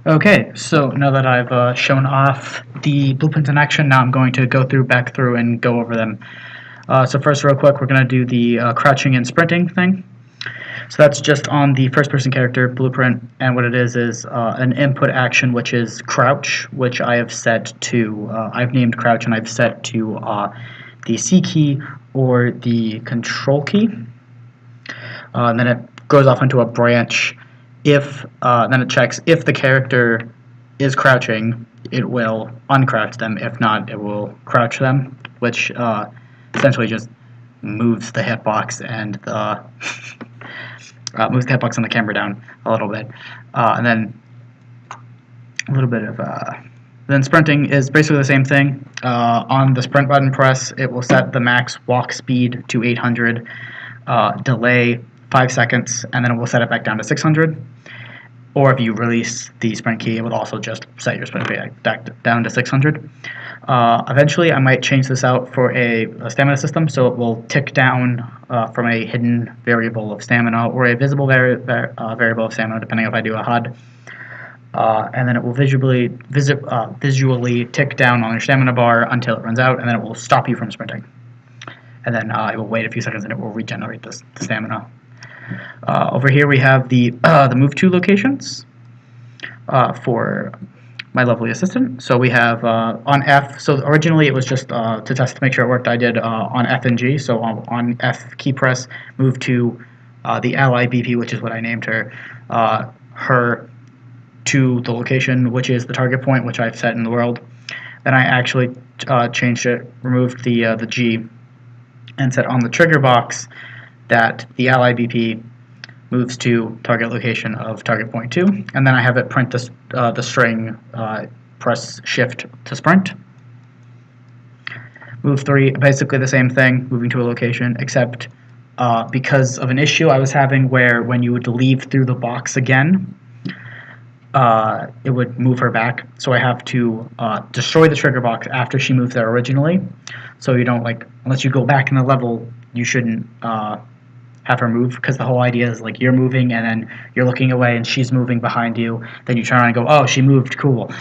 Okay, so now that I've shown off the blueprints in action, now I'm going to go back through and go over them. So first, real quick, we're going to do the crouching and sprinting thing. So that's just on the first-person character blueprint, and what it is an input action, which is crouch, which I have set to, I've named crouch, and I've set to the C key or the control key. And then it goes off into a branch. If then it checks if the character is crouching, it will uncrouch them. If not, it will crouch them, which essentially just moves the hitbox and the moves the hitbox on the camera down a little bit, and then a little bit of. Then sprinting is basically the same thing. On the sprint button press, it will set the max walk speed to 800, delay 5 seconds, and then it will set it back down to 600. Or if you release the sprint key, it would also just set your sprint key back down to 600. Eventually, I might change this out for a stamina system, so it will tick down from a hidden variable of stamina or a visible variable of stamina, depending if I do a HUD. And then it will visually tick down on your stamina bar until it runs out, and then it will stop you from sprinting. And then it will wait a few seconds, and it will regenerate the stamina. Over here we have the move to locations for my lovely assistant. So we have on F. So originally it was just to test to make sure it worked. I did on F and G. So on F key press, move to the ally BP, which is what I named her, her to the location, which is the target point, which I've set in the world. Then I actually changed it, removed the G, and set on the trigger box that the ally BP moves to target location of target point 2, and then I have it print the string, press shift to sprint. Move 3, basically the same thing, moving to a location, except because of an issue I was having where when you would leave through the box again, it would move her back. So I have to destroy the trigger box after she moved there originally. So you don't, like, unless you go back in the level, you shouldn't have her move, because the whole idea is like you're moving and then you're looking away and she's moving behind you. Then you turn around and go, oh, she moved, cool.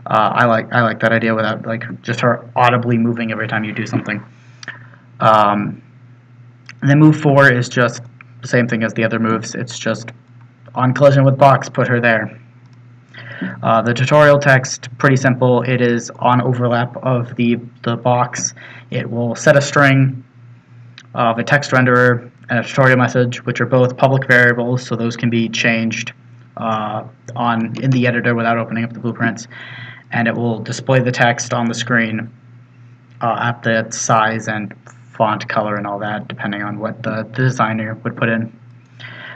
I like that idea without like just her audibly moving every time you do something. And then move 4 is just the same thing as the other moves. It's just on collision with box, put her there. The tutorial text, pretty simple. It is on overlap of the box. It will set a string of a text renderer and a tutorial message, which are both public variables, so those can be changed in the editor without opening up the blueprints. And it will display the text on the screen at the size and font color and all that, depending on what the designer would put in.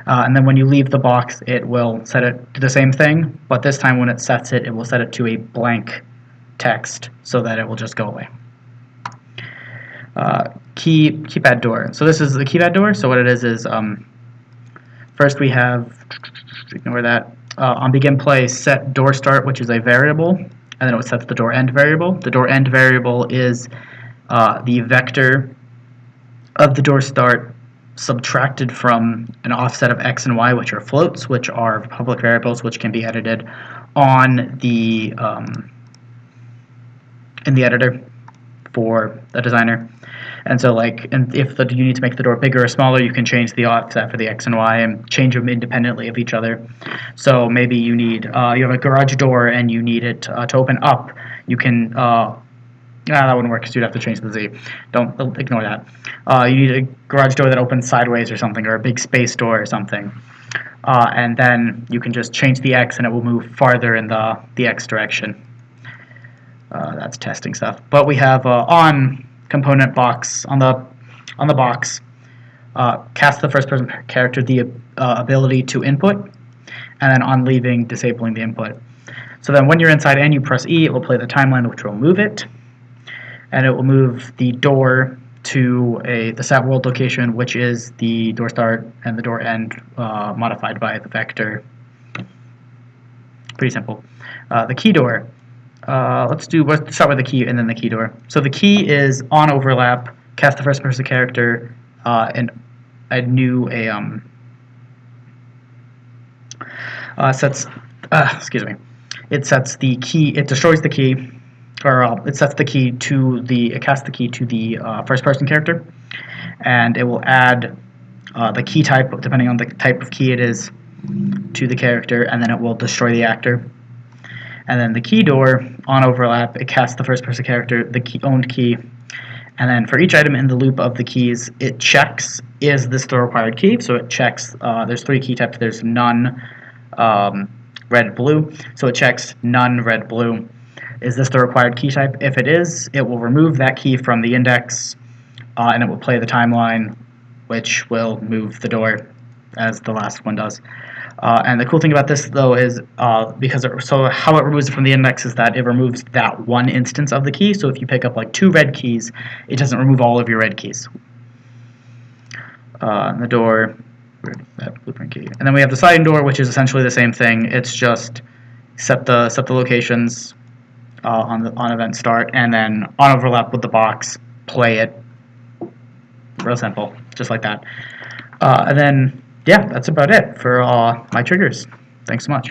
And then when you leave the box, it will set it to the same thing, but this time when it sets it, it will set it to a blank text so that it will just go away. Keypad door. So this is the keypad door. So what it is first we have, ignore that, on begin play, set door start, which is a variable, and then it will set the door end variable. The door end variable is the vector of the door start subtracted from an offset of x and y, which are floats, which are public variables, which can be edited on the in the editor for the designer. And so, like, if you need to make the door bigger or smaller, you can change the offset for the x and y and change them independently of each other. So maybe you need you have a garage door and you need it to open up. You can that wouldn't work because you'd have to change the z. Don't ignore that. You need a garage door that opens sideways or something, or a big space door or something. And then you can just change the x and it will move farther in the x direction. That's testing stuff. But we have on component box on the box, cast the first person character the ability to input, and then on leaving, disabling the input. So then when you're inside and you press E, it will play the timeline, which will move it, and it will move the door to the set world location, which is the door start and the door end modified by the vector. Pretty simple. The key door. Let's start with the key and then the key door. So the key is on overlap, cast the first person character, and a new sets excuse me. it sets the key. It destroys the key, or it sets the key to the. It casts the key to the first-person character, and it will add the key type, depending on the type of key it is, to the character, and then it will destroy the actor. And then the key door, on overlap, it casts the first-person character, the owned key, and then for each item in the loop of the keys, it checks, is this the required key? So it checks, there's 3 key types, there's none, red, blue. So it checks none, red, blue. Is this the required key type? If it is, it will remove that key from the index, and it will play the timeline, which will move the door, as the last one does. And the cool thing about this, though, is so how it removes it from the index is that it removes that one instance of the key. So if you pick up like 2 red keys, it doesn't remove all of your red keys. And the door, that blueprint key, and then we have the sliding door, which is essentially the same thing. It's just set the locations on event start, and then on overlap with the box, play it. Real simple, just like that. And then, yeah, that's about it for my triggers. Thanks so much.